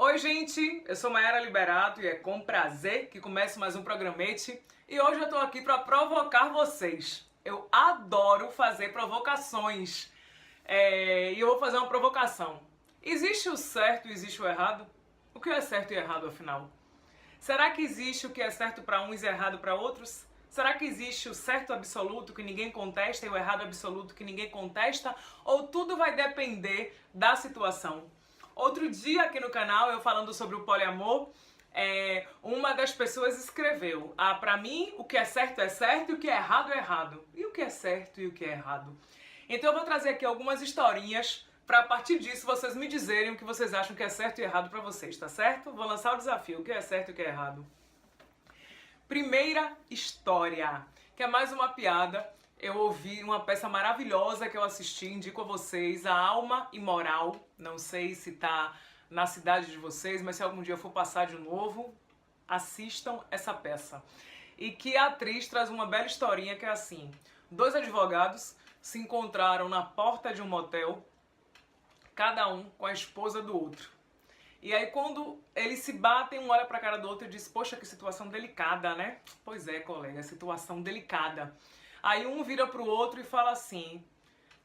Oi, gente, eu sou Mayara Liberato e é com prazer que começo mais um programete. E hoje eu tô aqui para provocar vocês. Eu adoro fazer provocações. E eu vou fazer uma provocação. Existe o certo e existe o errado? O que é certo e errado, afinal? Será que existe o que é certo para uns e errado para outros? Será que existe o certo absoluto que ninguém contesta e o errado absoluto que ninguém contesta? Ou tudo vai depender da situação? Outro dia aqui no canal, eu falando sobre o poliamor, uma das pessoas escreveu: pra mim, o que é certo e o que é errado. E o que é certo e o que é errado? Então eu vou trazer aqui algumas historinhas para a partir disso vocês me dizerem o que vocês acham que é certo e errado para vocês, tá certo? Vou lançar o desafio, o que é certo e o que é errado. Primeira história, que é mais uma piada. Eu ouvi uma peça maravilhosa que eu assisti, indico a vocês, A Alma Imoral. Não sei se tá na cidade de vocês, mas se algum dia eu for passar de novo, assistam essa peça. E que a atriz traz uma bela historinha que é assim: dois advogados se encontraram na porta de um motel, cada um com a esposa do outro. E aí quando eles se batem, um olha pra cara do outro e diz: poxa, que situação delicada, né? Pois é, colega, situação delicada. Aí um vira pro outro e fala assim: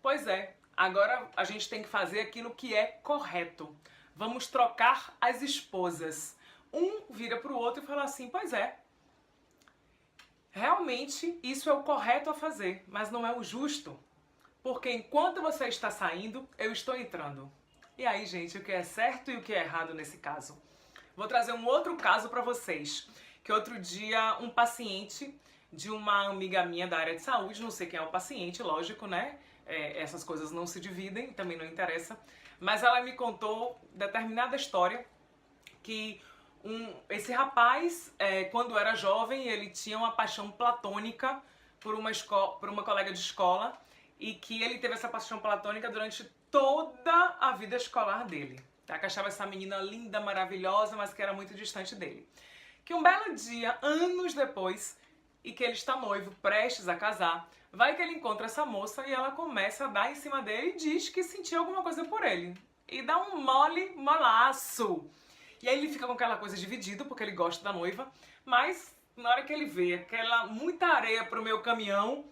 pois é, agora a gente tem que fazer aquilo que é correto. Vamos trocar as esposas. Um vira pro outro e fala assim: pois é, realmente isso é o correto a fazer, mas não é o justo. Porque enquanto você está saindo, eu estou entrando. E aí, gente, o que é certo e o que é errado nesse caso? Vou trazer um outro caso para vocês. Que outro dia um paciente de uma amiga minha da área de saúde, não sei quem é o paciente, lógico, né? Essas coisas não se dividem, também não interessa. Mas ela me contou determinada história que esse rapaz, quando era jovem, ele tinha uma paixão platônica por uma colega de escola e que ele teve essa paixão platônica durante toda a vida escolar dele. Tá? Que achava essa menina linda, maravilhosa, mas que era muito distante dele. Que um belo dia, anos depois, e que ele está noivo, prestes a casar, vai que ele encontra essa moça e ela começa a dar em cima dele e diz que sentiu alguma coisa por ele. E dá um molaço. E aí ele fica com aquela coisa dividido, porque ele gosta da noiva, mas na hora que ele vê aquela muita areia pro meu caminhão,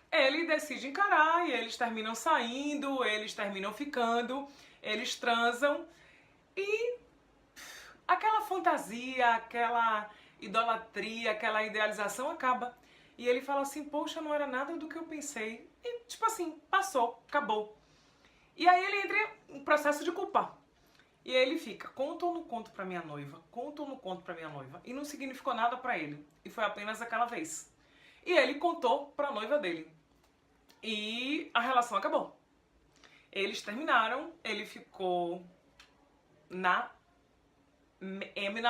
ele decide encarar e eles terminam saindo, eles terminam ficando, eles transam e aquela fantasia, aquela idolatria, aquela idealização acaba. E ele fala assim: poxa, não era nada do que eu pensei. E tipo assim, passou, acabou. E aí ele entra em processo de culpa. E ele fica: conto ou não conto pra minha noiva? Conto ou não conto pra minha noiva? E não significou nada pra ele. E foi apenas aquela vez. E ele contou pra noiva dele. E a relação acabou. Eles terminaram, ele ficou na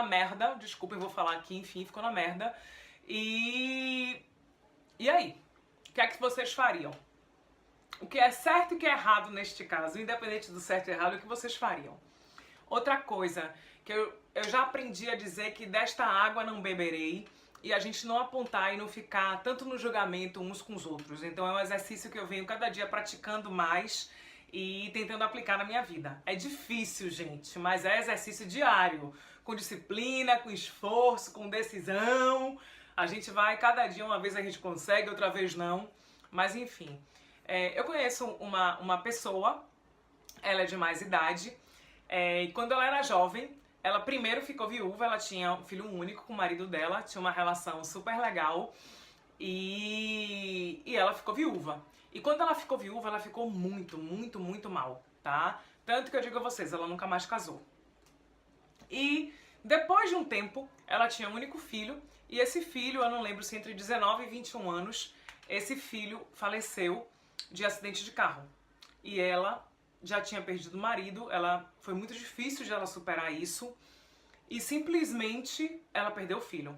merda, desculpa, eu vou falar aqui, enfim, ficou na merda. E aí? O que é que vocês fariam? O que é certo e o que é errado neste caso? Independente do certo e errado, o que vocês fariam? Outra coisa, que eu já aprendi a dizer que desta água não beberei. E a gente não apontar e não ficar tanto no julgamento uns com os outros. Então é um exercício que eu venho cada dia praticando mais e tentando aplicar na minha vida. É difícil, gente, mas é exercício diário. Com disciplina, com esforço, com decisão. A gente vai, cada dia, uma vez a gente consegue, outra vez não. Mas enfim, eu conheço uma pessoa, ela é de mais idade, e quando ela era jovem, ela primeiro ficou viúva, ela tinha um filho único com o marido dela, tinha uma relação super legal e ela ficou viúva. E quando ela ficou viúva, ela ficou muito, muito, muito mal, tá? Tanto que eu digo a vocês, ela nunca mais casou. E depois de um tempo, ela tinha um único filho e esse filho, eu não lembro se entre 19 e 21 anos, esse filho faleceu de acidente de carro. E ela já tinha perdido o marido, foi muito difícil de ela superar isso e simplesmente ela perdeu o filho.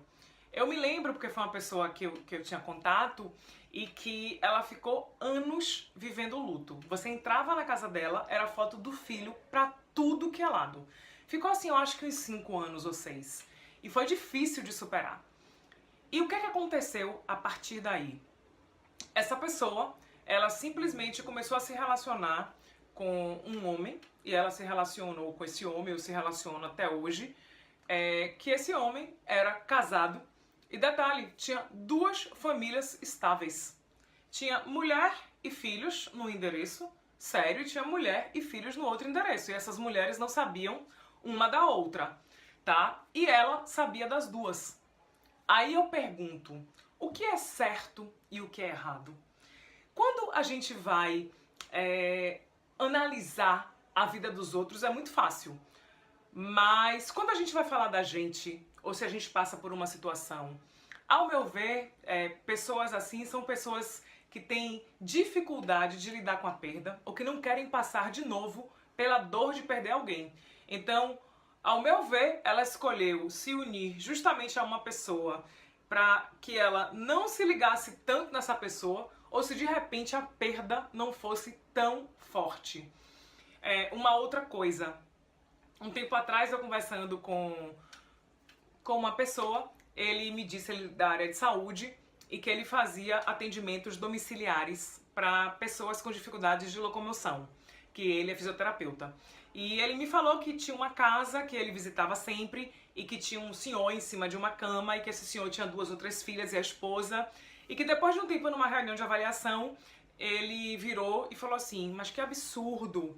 Eu me lembro porque foi uma pessoa que eu tinha contato e que ela ficou anos vivendo o luto. Você entrava na casa dela, era foto do filho pra tudo que é lado. Ficou assim, eu acho que uns 5 anos ou 6. E foi difícil de superar. E o que aconteceu a partir daí? Essa pessoa, ela simplesmente começou a se relacionar com um homem, e ela se relacionou com esse homem, ou se relaciona até hoje, que esse homem era casado, e detalhe, tinha 2 famílias estáveis. Tinha mulher e filhos no endereço sério e tinha mulher e filhos no outro endereço. E essas mulheres não sabiam uma da outra, tá? E ela sabia das 2. Aí eu pergunto, o que é certo e o que é errado? Quando a gente vai analisar a vida dos outros é muito fácil. Mas quando a gente vai falar da gente, ou se a gente passa por uma situação, ao meu ver, pessoas assim são pessoas que têm dificuldade de lidar com a perda ou que não querem passar de novo pela dor de perder alguém. Então, ao meu ver, ela escolheu se unir justamente a uma pessoa para que ela não se ligasse tanto nessa pessoa ou se de repente a perda não fosse tão forte. Uma outra coisa, um tempo atrás eu conversando com uma pessoa, ele me disse, ele da área de saúde, e que ele fazia atendimentos domiciliares para pessoas com dificuldades de locomoção, que ele é fisioterapeuta. E ele me falou que tinha uma casa que ele visitava sempre e que tinha um senhor em cima de uma cama e que esse senhor tinha 2 ou 3 filhas e a esposa, e que depois de um tempo numa reunião de avaliação, ele virou e falou assim, mas que absurdo,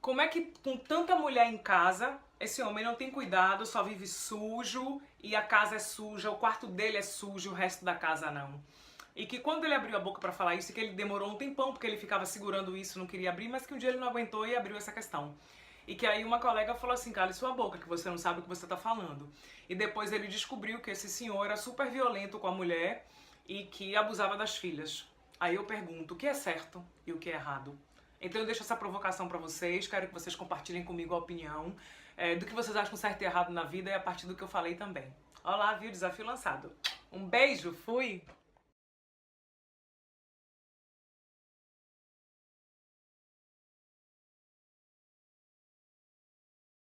como é que com tanta mulher em casa, esse homem não tem cuidado, só vive sujo e a casa é suja, o quarto dele é sujo, o resto da casa não. E que quando ele abriu a boca pra falar isso, que ele demorou um tempão porque ele ficava segurando isso, não queria abrir, mas que um dia ele não aguentou e abriu essa questão. E que aí uma colega falou assim, cale sua boca, que você não sabe o que você tá falando. E depois ele descobriu que esse senhor era super violento com a mulher e que abusava das filhas. Aí eu pergunto, o que é certo e o que é errado? Então eu deixo essa provocação pra vocês, quero que vocês compartilhem comigo a opinião do que vocês acham certo e errado na vida e a partir do que eu falei também. Olá, viu? Desafio lançado. Um beijo, fui!